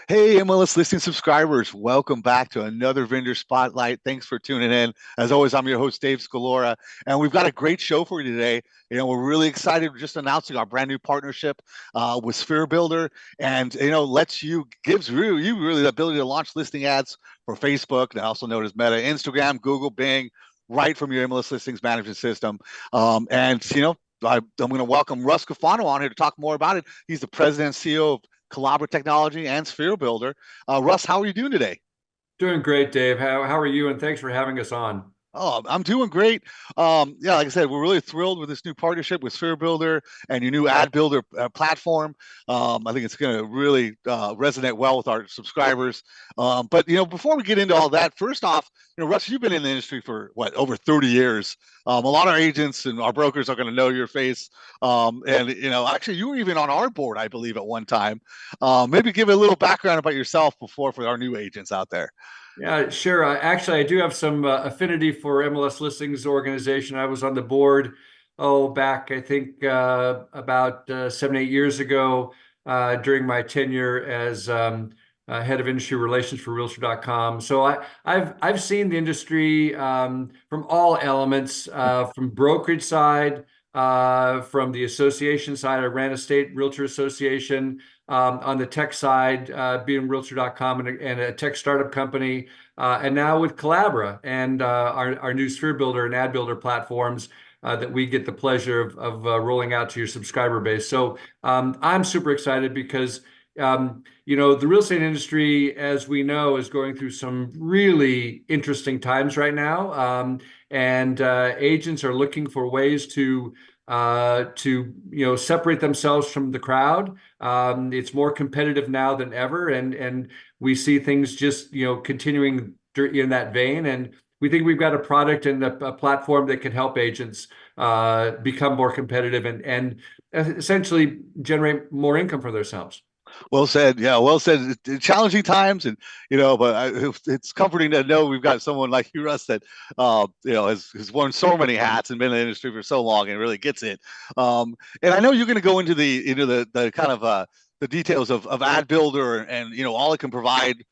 Hey, MLS listing subscribers, welcome back to another vendor spotlight. Thanks for tuning in. As always, I'm your host, Dave Scalora, and we've got a great show for you today. We're really excited. We're just announcing our brand new partnership with SphereBuilder, and gives you really the ability to launch listing ads for Facebook, also known as Meta, Instagram, Google, Bing, right from your MLS listings management system. I'm going to welcome Russ Cofano on here to talk more about it. He's the president and CEO of Collabra Technology and SphereBuilder. Russ, how are you doing today? Doing great, Dave. How are you? And thanks for having us on. Oh, I'm doing great. Yeah, like I said, we're really thrilled with this new partnership with SphereBuilder and your new AdBuilder platform. I think it's going to really resonate well with our subscribers. But before we get into all that, first off, Russ, you've been in the industry for what, over 30 years. A lot of our agents and our brokers are going to know your face. Actually, you were even on our board, I believe, at one time. Maybe give a little background about yourself for our new agents out there. Yeah, sure. Actually, I do have some affinity for MLS Listings organization. I was on the board, back, I think, about 7, 8 years ago during my tenure as head of industry relations for Realtor.com. So I've seen the industry from all elements, from brokerage side, from the association side. I ran a state realtor association. On the tech side, being Realtor.com and a tech startup company, and now with Collabra and our new SphereBuilder and AdBuilder platforms that we get the pleasure of rolling out to your subscriber base. So I'm super excited because the real estate industry, as we know, is going through some really interesting times right now, and agents are looking for ways to separate themselves from the crowd. It's more competitive now than ever, and we see things just continuing in that vein. And we think we've got a product and a platform that can help agents become more competitive and essentially generate more income for themselves. Well said. Yeah, well said. Challenging times, and it's comforting to know we've got someone like you, Russ, that has worn so many hats and been in the industry for so long and really gets it. And I know you're going to go into the kind of the details of AdBuilder and all it can provide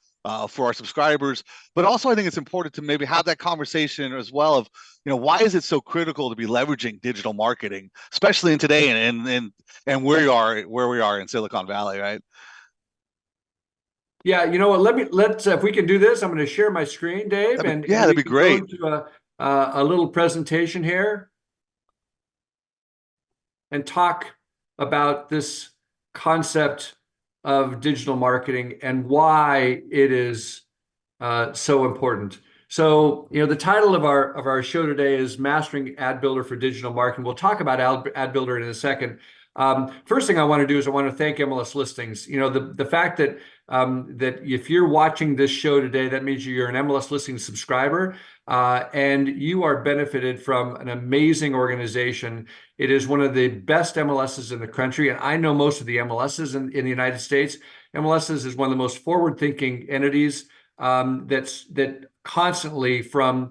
for our subscribers. But also, I think it's important to maybe have that conversation as well of why is it so critical to be leveraging digital marketing, especially in today and where we are in Silicon Valley, right? Yeah, you know what? Let's if we can do this, I'm going to share my screen, Dave, and That'd we be can go great. into a little presentation here and talk about this concept of digital marketing and why it is so important. So, the title of our show today is Mastering AdBuilder for Digital Marketing. We'll talk about AdBuilder in a second. First thing I want to do is I want to thank MLS Listings. The fact that if you're watching this show today, that means you're an MLS Listings subscriber, and you are benefited from an amazing organization. It is one of the best MLSs in the country, and I know most of the MLSs in the United States. MLSs is one of the most forward-thinking entities that constantly, from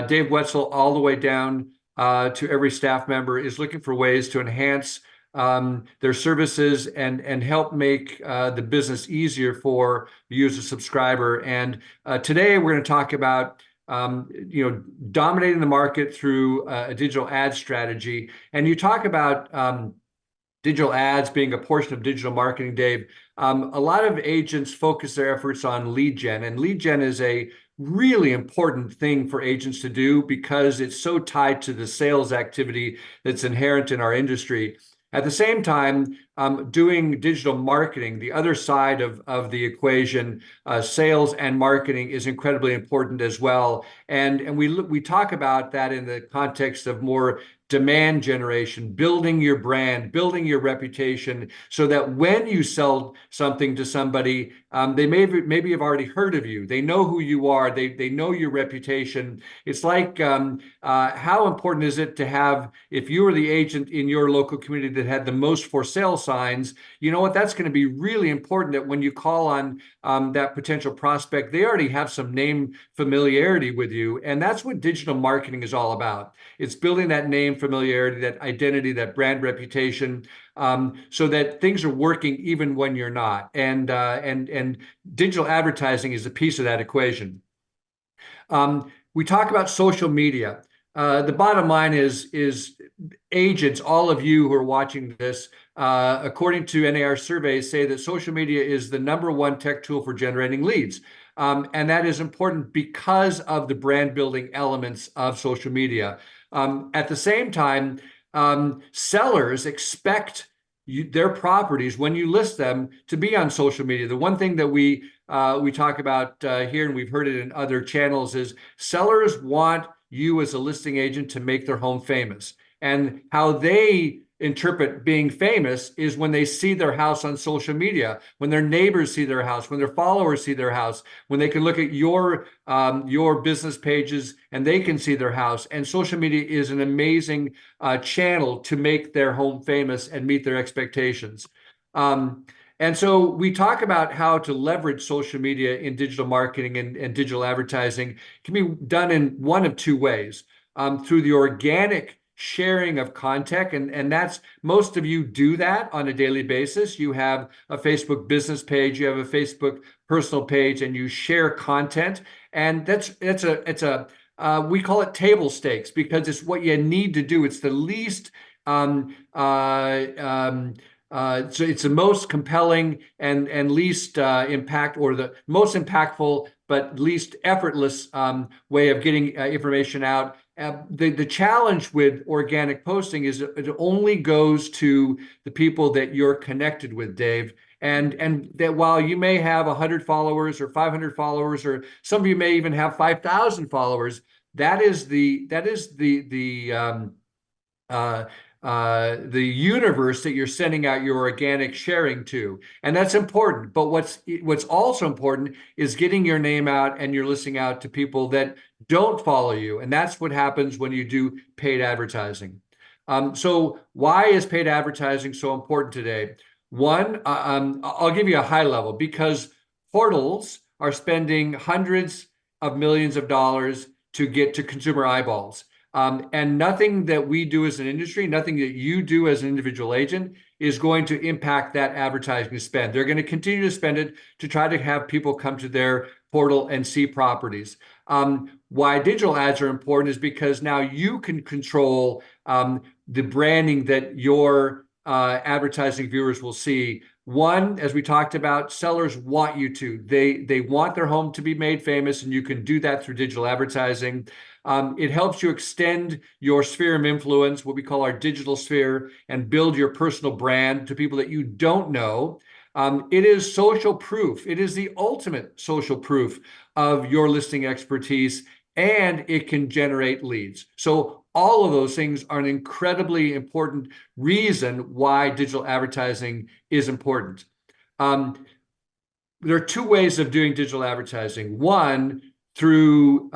Dave Wetzel all the way down to every staff member, is looking for ways to enhance their services and help make the business easier for you as a subscriber. And today we're going to talk about dominating the market through a digital ad strategy. And you talk about digital ads being a portion of digital marketing, Dave. A lot of agents focus their efforts on lead gen, and lead gen is a really important thing for agents to do because it's so tied to the sales activity that's inherent in our industry. At the same time, doing digital marketing, the other side of the equation, sales and marketing, is incredibly important as well. And we talk about that in the context of more demand generation, building your brand, building your reputation, so that when you sell something to somebody, they maybe have already heard of you. They know who you are. They know your reputation. It's like how important is it to have, if you were the agent in your local community that had the most for sale signs, you know what? That's going to be really important, that when you call on that potential prospect, they already have some name familiarity with you. And that's what digital marketing is all about. It's building that name familiarity, that identity, that brand reputation, so that things are working even when you're not. And digital advertising is a piece of that equation. We talk about social media. The bottom line is agents, all of you who are watching this, according to NAR surveys, say that social media is the #1 tech tool for generating leads. And that is important because of the brand building elements of social media. At the same time, sellers expect their properties, when you list them, to be on social media. The one thing that we talk about here, and we've heard it in other channels, is sellers want you as a listing agent to make their home famous. And how they interpret being famous is when they see their house on social media, when their neighbors see their house, when their followers see their house, when they can look at your business pages and they can see their house. And social media is an amazing channel to make their home famous and meet their expectations. And so we talk about how to leverage social media in digital marketing and digital advertising. It can be done in one of two ways, through the organic sharing of content, and that's, most of you do that on a daily basis. You have a Facebook business page, you have a Facebook personal page, and you share content, and we call it table stakes because it's what you need to do. It's the least so it's the most compelling and least impact, or the most impactful but least effortless way of getting information out. The challenge with organic posting is it only goes to the people that you're connected with, Dave. And that while you may have 100 followers or 500 followers, or some of you may even have 5,000 followers, that is the universe that you're sending out your organic sharing to. And that's important. But what's also important is getting your name out and you're listing out to people that don't follow you. And that's what happens when you do paid advertising. So why is paid advertising so important today? One, I'll give you a high level, because portals are spending hundreds of millions of dollars to get to consumer eyeballs. And nothing that we do as an industry, nothing that you do as an individual agent is going to impact that advertising spend. They're going to continue to spend it to try to have people come to their portal and see properties. Why digital ads are important is because now you can control the branding that your advertising viewers will see. One, as we talked about, sellers want you to. They want their home to be made famous, and you can do that through digital advertising. It helps you extend your sphere of influence, what we call our digital sphere, and build your personal brand to people that you don't know. It is social proof. It is the ultimate social proof of your listing expertise, and it can generate leads. So all of those things are an incredibly important reason why digital advertising is important. There are two ways of doing digital advertising. One, through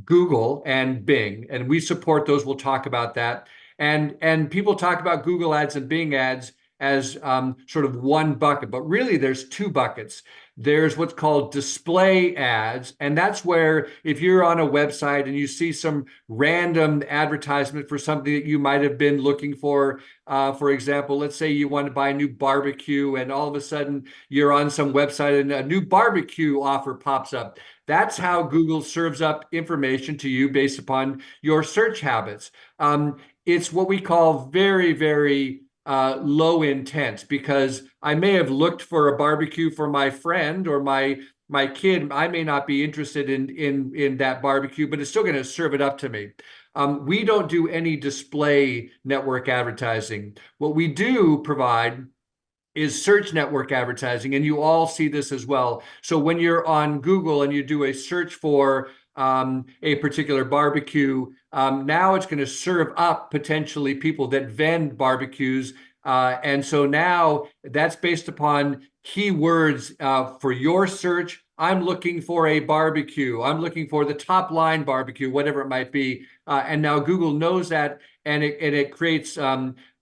Google and Bing, and we support those. We'll talk about that. And people talk about Google ads and Bing ads as sort of one bucket, but really there's two buckets. There's what's called display ads, and that's where if you're on a website and you see some random advertisement for something that you might have been looking for example, let's say you want to buy a new barbecue, and all of a sudden you're on some website and a new barbecue offer pops up. That's how Google serves up information to you based upon your search habits. It's what we call very, very low intent, because I may have looked for a barbecue for my friend or my kid. I may not be interested in that barbecue, but it's still going to serve it up to me. We don't do any display network advertising. What we do provide is search network advertising, and you all see this as well. So when you're on Google and you do a search for a particular barbecue, now it's going to serve up potentially people that vend barbecues. And so now that's based upon keywords for your search. I'm looking for a barbecue. I'm looking for the top line barbecue, whatever it might be. And now Google knows that, and it creates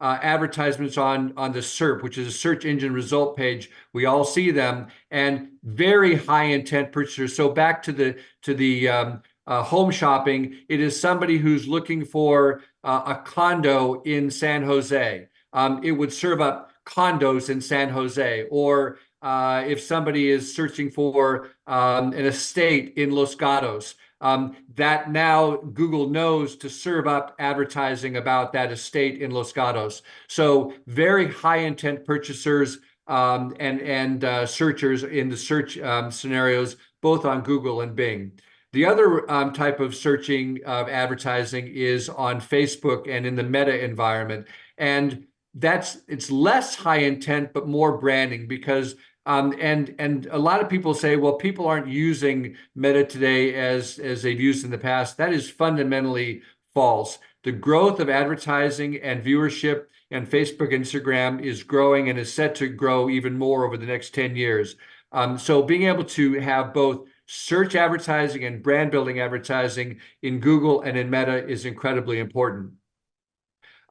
advertisements on the SERP, which is a search engine result page. We all see them, and very high intent purchasers. So back to the home shopping, it is somebody who's looking for a condo in San Jose, it would serve up condos in San Jose. Or if somebody is searching for an estate in Los Gatos, that now Google knows to serve up advertising about that estate in Los Gatos. So very high intent purchasers and searchers in the search scenarios, both on Google and Bing. The other type of searching of advertising is on Facebook and in the Meta environment. And it's less high intent, but more branding, because and a lot of people say, well, people aren't using Meta today as they've used in the past. That is fundamentally false. The growth of advertising and viewership and Facebook, Instagram is growing and is set to grow even more over the next 10 years. So being able to have both search advertising and brand building advertising in Google and in Meta is incredibly important.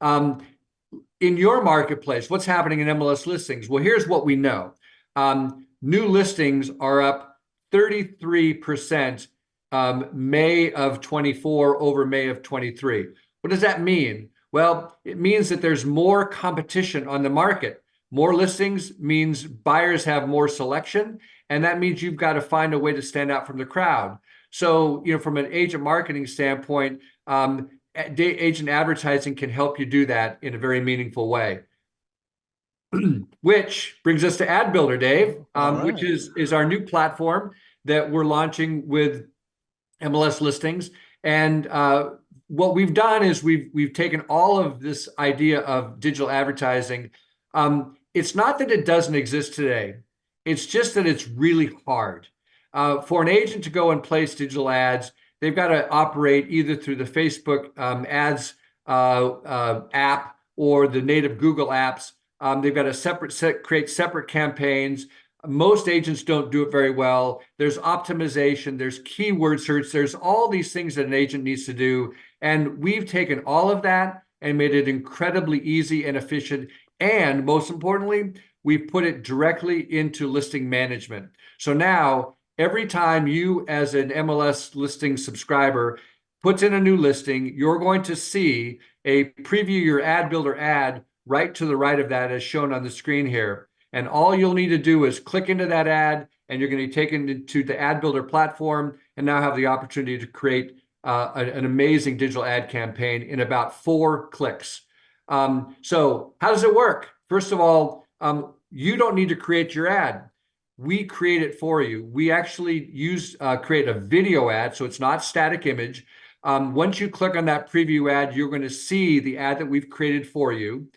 In your marketplace, what's happening in MLS listings? Well, here's what we know. New listings are up 33% May of 24 over May of 23. What does that mean? Well, it means that there's more competition on the market. More listings means buyers have more selection, and that means you've got to find a way to stand out from the crowd. So, from an agent marketing standpoint, agent advertising can help you do that in a very meaningful way. Which brings us to AdBuilder, Dave, Right. which is our new platform that we're launching with MLS listings. And what we've done is we've taken all of this idea of digital advertising. It's not that it doesn't exist today. It's just that it's really hard. For an agent to go and place digital ads, they've got to operate either through the Facebook ads app or the native Google apps. They've got to create separate campaigns. Most agents don't do it very well. There's optimization, there's keyword search, there's all these things that an agent needs to do. And we've taken all of that and made it incredibly easy and efficient. And most importantly, we've put it directly into listing management. So now, every time you, as an MLS listing subscriber, puts in a new listing, you're going to see a preview your AdBuilder ad right to the right of that, as shown on the screen here. And all you'll need to do is click into that ad, and you're going to be taken to the AdBuilder platform and now have the opportunity to create an amazing digital ad campaign in about 4 clicks. So how does it work? First of all, you don't need to create your ad. We create it for you. We actually create a video ad, so it's not static image. Once you click on that preview ad, you're going to see the ad that we've created for you.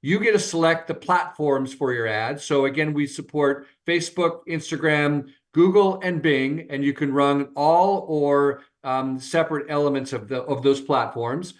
You get to select the platforms for your ad. So again, we support Facebook, Instagram, Google, and Bing, and you can run all or separate elements of those platforms.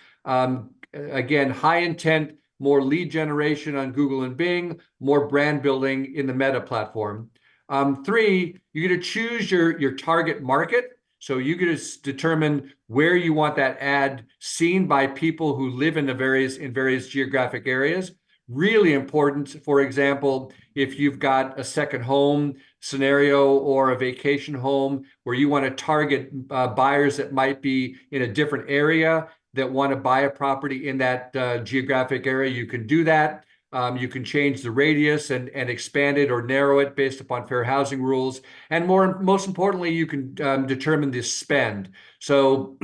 Again, high intent, more lead generation on Google and Bing, more brand building in the Meta platform. 3, you get to choose your target market. So you get to determine where you want that ad seen by people who live in various geographic areas. Really important, for example, if you've got a second home scenario or a vacation home where you want to target buyers that might be in a different area that want to buy a property in that geographic area, you can do that. You can change the radius and expand it or narrow it based upon fair housing rules. And most importantly, you can determine the spend. So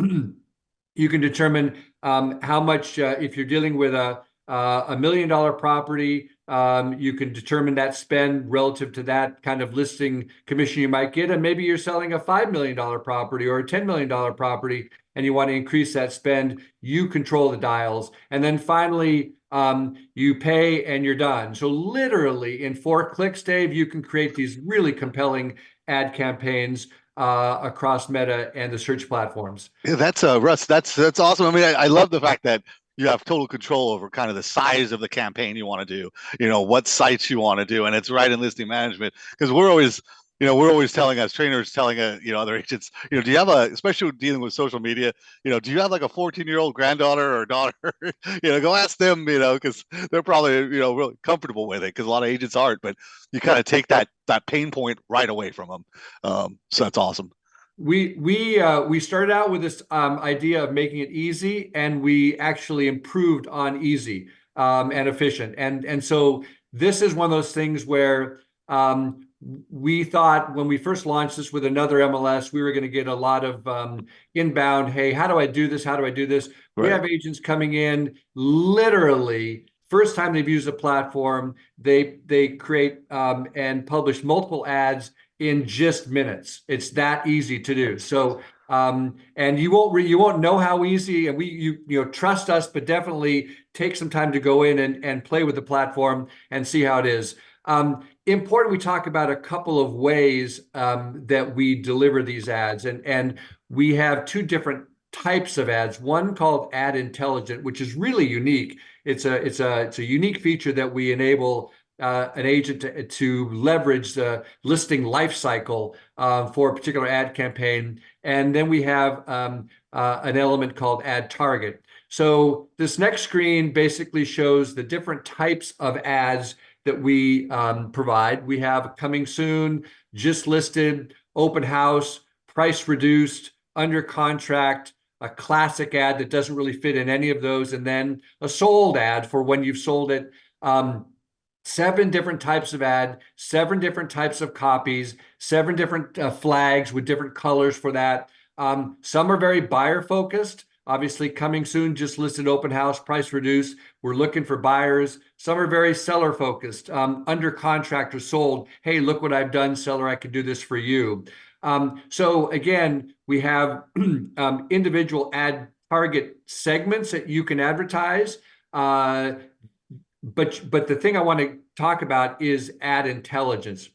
you can determine how much, if you're dealing with a $1 million property, you can determine that spend relative to that kind of listing commission you might get. And maybe you're selling a $5 million property or a $10 million property, and you want to increase that spend. You control the dials. And then finally, you pay and you're done. So literally in 4 clicks, Dave, you can create these really compelling ad campaigns across Meta and the search platforms. Yeah, that's Russ. That's awesome. I mean, I love the fact that you have total control over kind of the size of the campaign you want to do. What sites you want to do, and it's right in listing management, because we're always telling us trainers, telling other agents, do you have especially dealing with social media, do you have like a 14-year-old granddaughter or daughter? Go ask them, because they're probably really comfortable with it, because a lot of agents aren't, but you kind of take that pain point right away from them. So that's awesome. We started out with this idea of making it easy, and we actually improved on easy and efficient. And so this is one of those things where we thought when we first launched this with another MLS, we were going to get a lot of inbound, hey, how do I do this? How do I do this? We Right. have agents coming in literally first time they've used the platform, they create and publish multiple ads in just minutes. It's that easy to do. So and you won't know how easy, and you trust us, but definitely take some time to go in and play with the platform and see how it is. Important, we talk about a couple of ways that we deliver these ads, and we have two different types of ads. One called AdIntelligent, which is really unique. It's a unique feature that we enable an agent to leverage the listing life cycle for a particular ad campaign. And then we have an element called AdTarget. So this next screen basically shows the different types of ads that we provide. We have coming soon, just listed, open house, price reduced, under contract, a classic ad that doesn't really fit in any of those, and then a sold ad for when you've sold it. 7 different types of ad, 7 different types of copies, 7 different flags with different colors for that. Some are very buyer focused. Obviously, coming soon, just listed, open house, price reduced. We're looking for buyers. Some are very seller focused, under contract or sold. Hey, look what I've done, seller, I can do this for you. So again, we have individual ad target segments that you can advertise. But the thing I want to talk about is ad intelligence.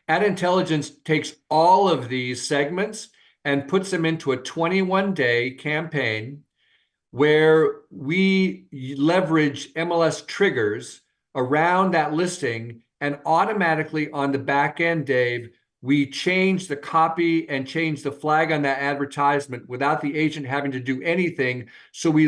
Ad intelligence takes all of these segments and puts them into a 21-day campaign where we leverage MLS triggers around that listing, and automatically on the back end, Dave, we change the copy and change the flag on that advertisement without the agent having to do anything. So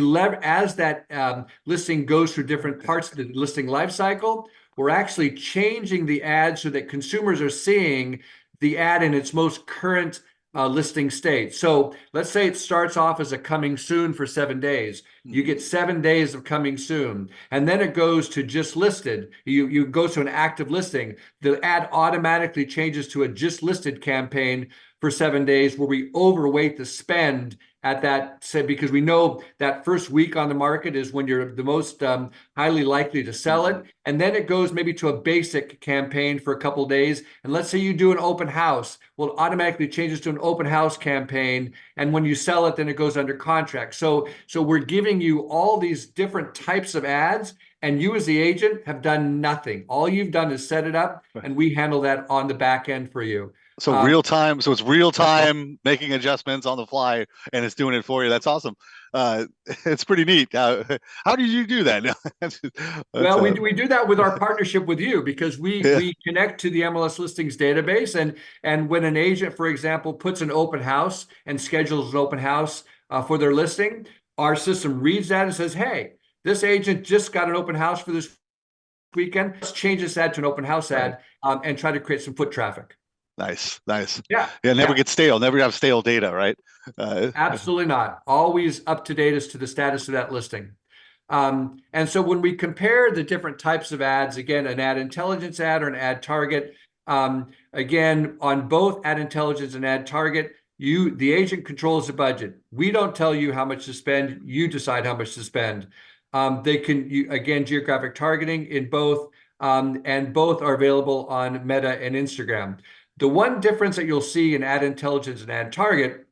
as that listing goes through different parts of the listing lifecycle, we're actually changing the ad so that consumers are seeing the ad in its most current listing state. So let's say it starts off as a coming soon for 7 days. You get 7 days of coming soon, and then it goes to just listed. You go to an active listing. The ad automatically changes to a just listed campaign for 7 days, where we overweight the spend at that, say, because we know that first week on the market is when you're the most highly likely to sell it. And then it goes maybe to a basic campaign for a couple of days. And let's say you do an open house. Well, it automatically changes to an open house campaign. And when you sell it, then it goes under contract. So we're giving you all these different types of ads, and you as the agent have done nothing. All you've done is set it up, and we handle that on the back end for you. So real time. So it's real time making adjustments on the fly, and it's doing it for you. That's awesome. It's pretty neat. How did you do that? Well, we do that with our partnership with you, because we connect to the MLS listings database, and when an agent, for example, puts an open house and schedules an open house for their listing, our system reads that and says, hey, this agent just got an open house for this weekend. Let's change this ad to an open house ad and try to create some foot traffic. Nice. Yeah. Never get stale. Never have stale data, right? Absolutely not. Always up to date as to the status of that listing. And so when we compare the different types of ads, again, an ad intelligence ad or an ad target, again, on both ad intelligence and ad target, the agent controls the budget. We don't tell you how much to spend. You decide how much to spend. They can, again, geographic targeting in both, and both are available on Meta and Instagram. The one difference that you'll see in ad intelligence and ad target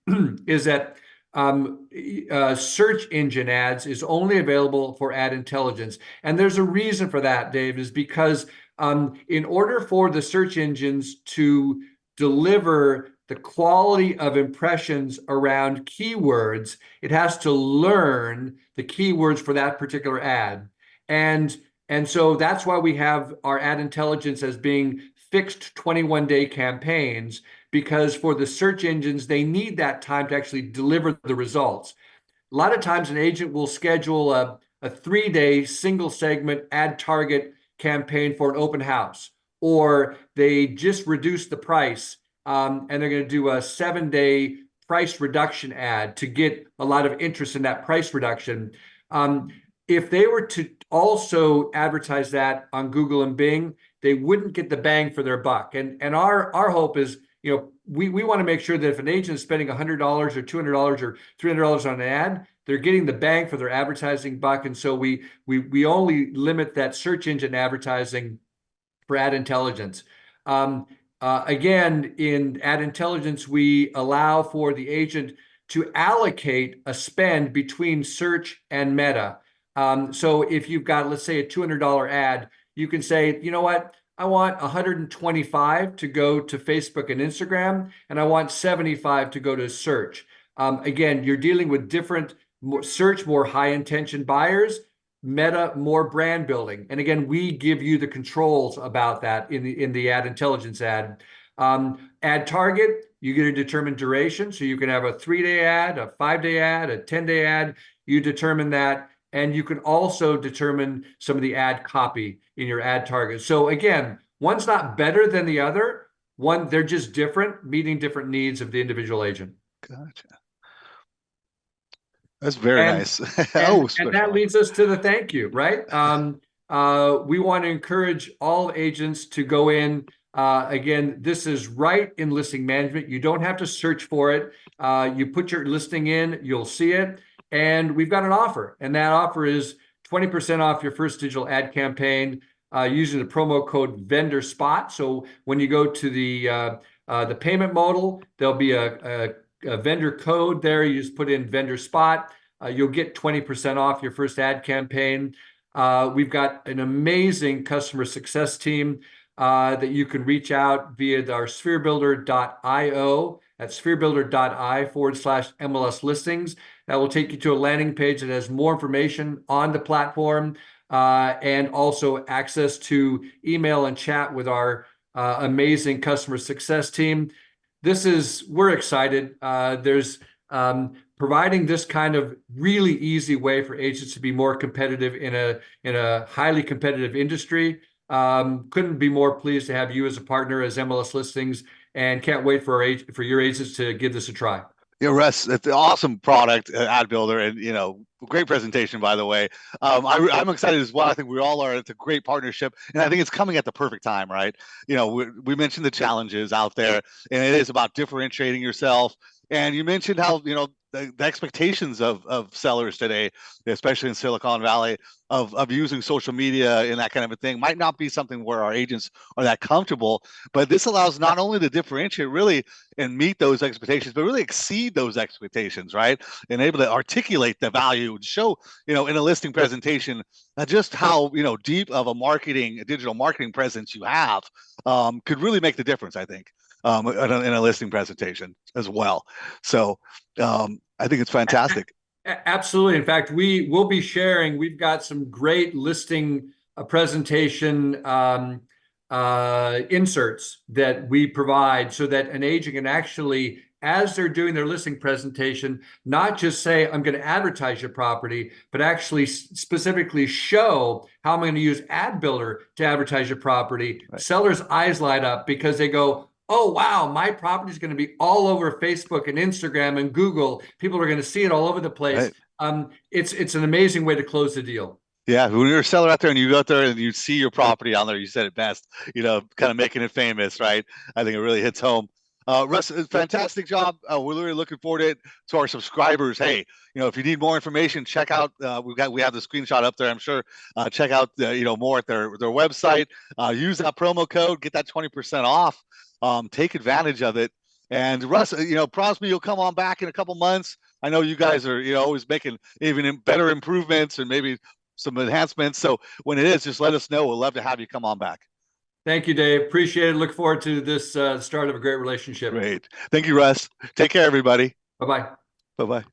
is that search engine ads is only available for ad intelligence. And there's a reason for that, Dave, is because in order for the search engines to deliver the quality of impressions around keywords, it has to learn the keywords for that particular ad. And so that's why we have our ad intelligence as being fixed 21-day campaigns, because for the search engines, they need that time to actually deliver the results. A lot of times an agent will schedule a 3-day single segment ad target campaign for an open house, or they just reduce the price and they're going to do a 7-day price reduction ad to get a lot of interest in that price reduction. If they were to also advertise that on Google and Bing, they wouldn't get the bang for their buck. And our hope is, we want to make sure that if an agent is spending $100 or $200 or $300 on an ad, they're getting the bang for their advertising buck. And so we only limit that search engine advertising for AdIntelligence. Again, in AdIntelligence, we allow for the agent to allocate a spend between search and meta. So if you've got, let's say, a $200 ad, you can say, you know what? I want 125 to go to Facebook and Instagram, and I want 75 to go to search. Again, you're dealing with different search, more high intention buyers, meta, more brand building. And again, we give you the controls about that in the AdIntelligence ad. AdTarget, you get a determined duration. So you can have a 3-day ad, a 5-day ad, a 10-day ad. You determine that. And you can also determine some of the ad copy in your ad target. So again, one's not better than the other. They're just different, meeting different needs of the individual agent. Gotcha. That's very nice. And that leads us to the thank you, right? We want to encourage all agents to go in. Again, this is right in listing management. You don't have to search for it. You put your listing in, you'll see it. And we've got an offer, and that offer is 20% off your first digital ad campaign using the promo code vendor spot. So when you go to the payment modal, there'll be a vendor code there. You just put in vendor spot. You'll get 20% off your first ad campaign. We've got an amazing customer success team that you can reach out via our SphereBuilder.io. That's SphereBuilder.io/MLSListings. That will take you to a landing page that has more information on the platform and also access to email and chat with our amazing customer success team. We're excited. There's providing this kind of really easy way for agents to be more competitive in a highly competitive industry. Couldn't be more pleased to have you as a partner as MLS Listings, and can't wait for your agents to give this a try. Yeah, Russ, it's an awesome product, AdBuilder, and great presentation, by the way. I'm excited as well. I think we all are. It's a great partnership, and I think it's coming at the perfect time, right? We mentioned the challenges out there, and it is about differentiating yourself. And you mentioned how the expectations of sellers today, especially in Silicon Valley, of using social media and that kind of a thing, might not be something where our agents are that comfortable. But this allows not only to differentiate really and meet those expectations, but really exceed those expectations, right? And able to articulate the value and show, in a listing presentation, just how deep of a digital marketing presence you have could really make the difference, I think. In a listing presentation as well. So I think it's fantastic. Absolutely. In fact, we will be sharing, we've got some great listing presentation inserts that we provide so that an agent can actually, as they're doing their listing presentation, not just say, I'm going to advertise your property, but actually specifically show how I'm going to use AdBuilder to advertise your property. Right. Sellers' eyes light up because they go, oh, wow, my property is going to be all over Facebook and Instagram and Google. People are going to see it all over the place. Right. It's an amazing way to close the deal. Yeah, when you're a seller out there and you go out there and you see your property on there, you said it best, kind of making it famous, right? I think it really hits home. Russ, fantastic job. We're really looking forward to our subscribers. Hey, if you need more information, check out. We have the screenshot up there. I'm sure. Check out more at their website. Use that promo code. Get that 20% off. Take advantage of it. And Russ, promise me you'll come on back in a couple months. I know you guys are always making even better improvements and maybe some enhancements. So when it is, just let us know. We'd love to have you come on back. Thank you, Dave. Appreciate it. Look forward to this start of a great relationship. Great. Thank you, Russ. Take care, everybody. Bye-bye. Bye-bye.